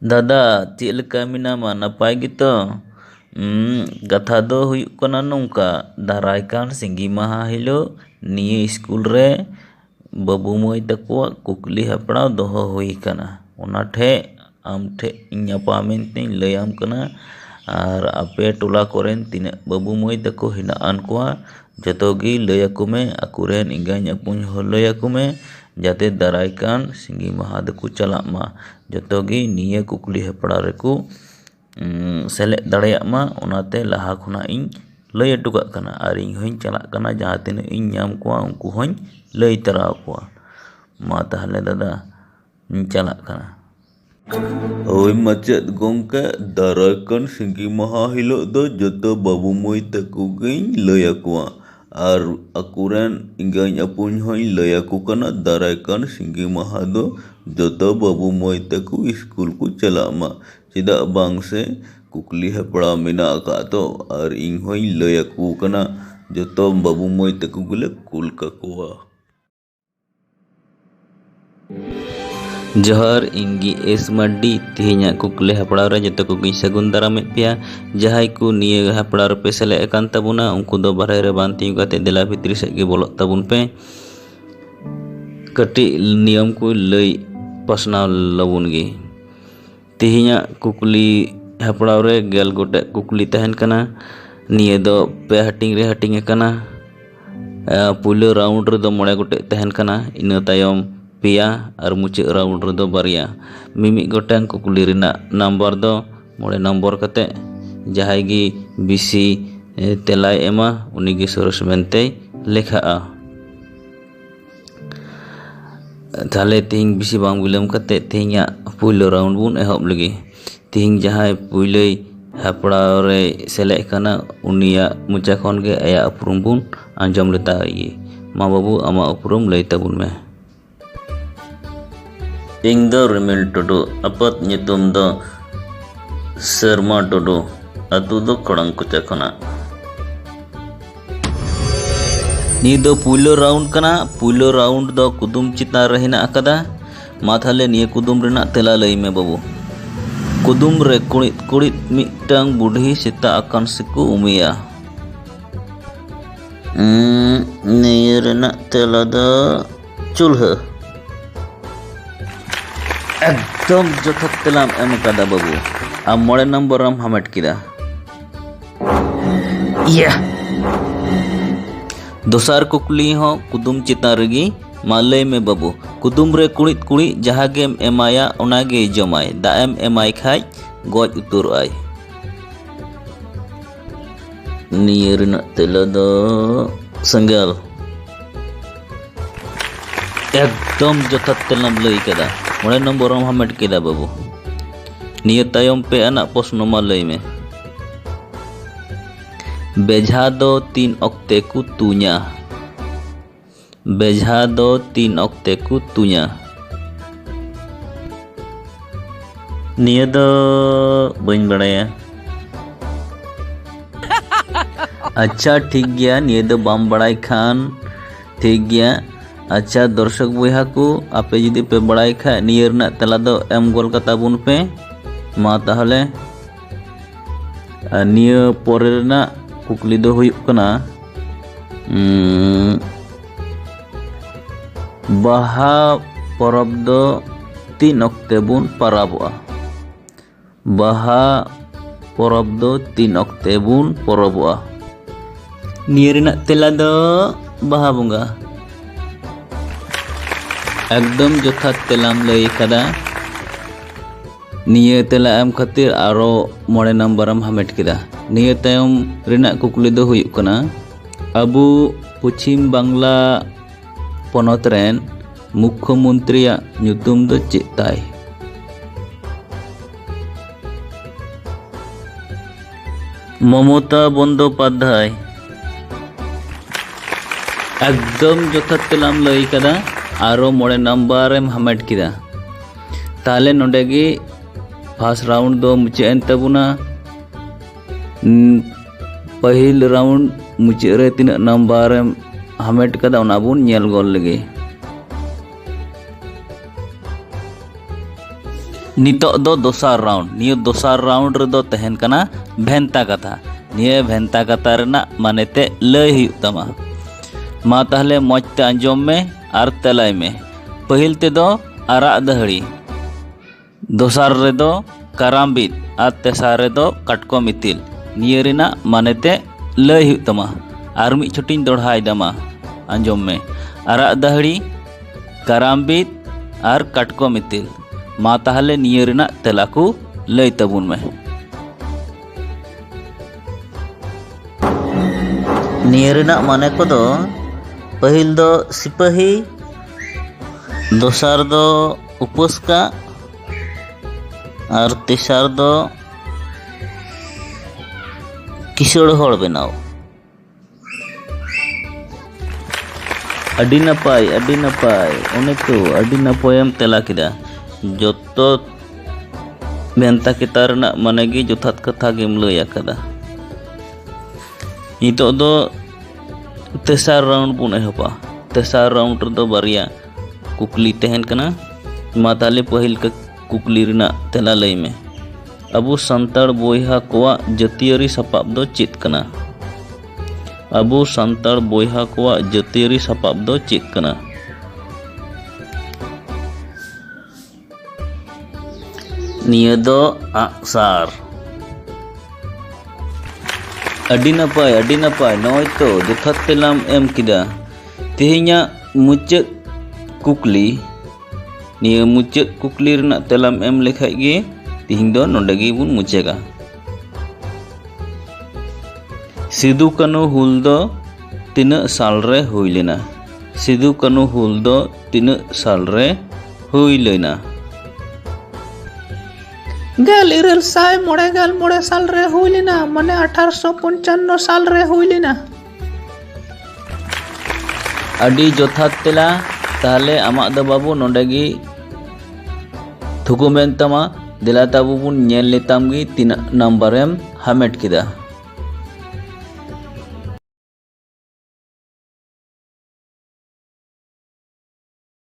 Dada, cik leka minama napai gitu. Gatha do huyuk kana nongka daraikan singgi maha hilo niye school re babu moy takwa kukli hapra doho hui kana. Ona the am the inyapamin tin layam kana ar ape tola koren tina babu moy tako hinaan kwa jatogi layakume akuren inganya pun holayakume jate daraikan singgi maha daku chalak ma jatogi niye kukli hapra reku selek daᱲᱮᱭᱟᱜ मा ओनाते लाहा खुना इन लय टुकाग कना are in होइन चलाग कना जहां तिना इन नाम कोआ उनको होइन लय तराव कोआ मा ताहले दादा इन चलाग कना ओय मचेद गोंके दारायकान सिंगी माहा हिलो दो जतो बाबू मोय तको गइन लय कोआ आर अकुरेन इंगाइन अपुन होइन लय को कना दारायकान सिंगी माहा दो जतो बाबू मोय तको स्कूल को चला मा चेदा बांग से कुकली हपड़ा मेना का तो और इन होई लय को कना जतो बाबू मोय तको गुले कुल का कोआ जोहर इंगी एस मड्डी तिहिnya कुकले हपड़ा रे जतो को सगुन दाराम पिया जहाई को निये हपड़ा रे पे सेले एकान ताबुना उनको दो बारे रे बांती गाते देला भितरी से गे बोलक ताबुन पे कटी नियम को लय पसनाव लबुन गे तिहिnya कुकली हपड़ा रे गेल गोटे कुकली तहन कना निये दो पे हटिंग रे हटिंग कना पुलो राउंड रे दो मोड़े गोटे तहन कना इना तायम पिया और मुचे राउंड रे दो बारिया मिमी गोटें कुकली रिना नंबर दो मोड़े नंबर कते जहाई गी बिसी तेलाय एमा उनी गी सरस मेनते लेखा थाले तिहिंग बिसी बांग बिलम कते तिहिंया पुलो राउंड बुन एहब लगी तिहिंग जहाय पुलई हपड़ा रे सेले कना उनिया मुचा खन गे आया उपरुम बुन आंजम लेता ये मा बाबू आमा उपरुम लई ताबुन में इंग दो रिमिल टोडो अपत nyutum दो शर्मा टोडो अतु दो खड़ंग कुचा खना नी दो पुलो राउंड कना पुलो राउंड दो कुदुम चिता रहना अकदा माथाले निये कुदुम रेना तेला लई में बाबू कुदुम रे कुड़ित कुड़ित मिटंग बुढ़ी सीता अकान सिकु उमिया निये रेना तेला दो चूल्हा एकदम जथात तेलाम एम कदा बाबू आ मोड़े नंबर हम हमेट किदा या दोसार कुकली हो कुदुम चिता रगी मालय में बाबू कुदुम रे कुड़ित कुड़ी जहाँ गेम एमाया ओनागे जमाय दाएम एमाय खाय गोज उतुर आय निये रेना तेला दो संगल एकदम जथात तेलाम लई कदा मोड़े नंबर हम हमेट किदा बाबू निये तायम पे अना प्रश्न मा लई में बेझा दो 3 अक्ते को तुnya बेझा दो 3 अक्ते को तुnya निये दो बन बड़ाया अच्छा ठीक गया निये दो बाम बड़ाई खान ठीक गया अच्छा दर्शक बयहा को आपे जुदी पे बड़ाई खा निये रना तला दो एम गोल कता बुन पे मा ताहले निये पोरे रना कुकली दो हुयुक कना बाहा परब दो 3 अक्ते बुन paraboa बाहा परब दो 3 अक्ते बुन paraboa निये रेना तेला दो बाहा बुंगा एकदम जथात तेलाम लई कदा निये तेला एम खातिर आरो मोड़े नंबर हम हमेट किदा निये तायम रेना कुकली दो हुयुक कना अबू पश्चिम बांग्ला पनत रेन मुख्यमंत्री nyutum दो चेक ताय ममता बंदोपाध्याय एकदम जथात तेलाम लई कदा आरो मोड़े नंबर एम हमेट किदा ताले नोडेगी फर्स्ट राउंड दो मुचे एन तबुना पहिल राउंड मुचे रे तीन नंबर एम हमेट कदा ओना बुन नेल गोल लगे नितोग दो दोसार राउंड नियो दोसार राउंड रे दो तहन कना भेंता कथा निये भेंता कथा रेना मानेते लय हुयुग तमा मा ताहले मौजते आंजम में आर तेलाय में पहिल ते दो आराग दहड़ी दोसार रे दो कारामबिद आर तेसार रे दो काटकम इतिल निये रेना मानेते लय हुयुग तमा आर मिद छुटिन दोढ़ाय दमा आंजम में आराग दहड़ी कारामबिद आर काटकम इतिल मा ताहले निये रेना तेला को लय तबुन में निये रेना माने को दो पहिल दो सिपाही दोसार दो उपस्का और तेसार दो किशोर होड़ बनाओ अडी नपाय ओने तो अडी नपायम तेला किदा जोतो भेंता किता रेना माने गी जोथात कथा गेम लय आकादा नितो दो तेसार राउंड बुन एहबा तेसार राउंड रे दो बारिया कुकली तहन कना मा ताले पहिल का कुकली रेना तेला लय में अबु संताड़ बोयहा कोआ जतियारी सपाब दो चेत कना अबु संताड़ बोयहा कोआ जतियारी सपाब दो चेत कना निये दो आगसार अडी नपाय नय तो जथात तेलाम एम किदा तेहेन्या मुचाद कुकली निये मुचाद कुकली रेना तेलाम एम लेखाय गे तिहिं दो नोंडे गे बुन मुचेगा सिदु कानु हुल दो तिना साल रे हुई लेना सिदु कानु हुल दो तिना साल रे हुई लेना गेल इरल साय मोड़े साल रे हुई लेना माने 1855 साल रे हुई लेना अडी जोथात तेला ताहले आमा द बाबू नोंडे गे थुकुमेन तमा दिला ताबू बुन नेल लेताम गे तीना नंबर एम हामेट किदा।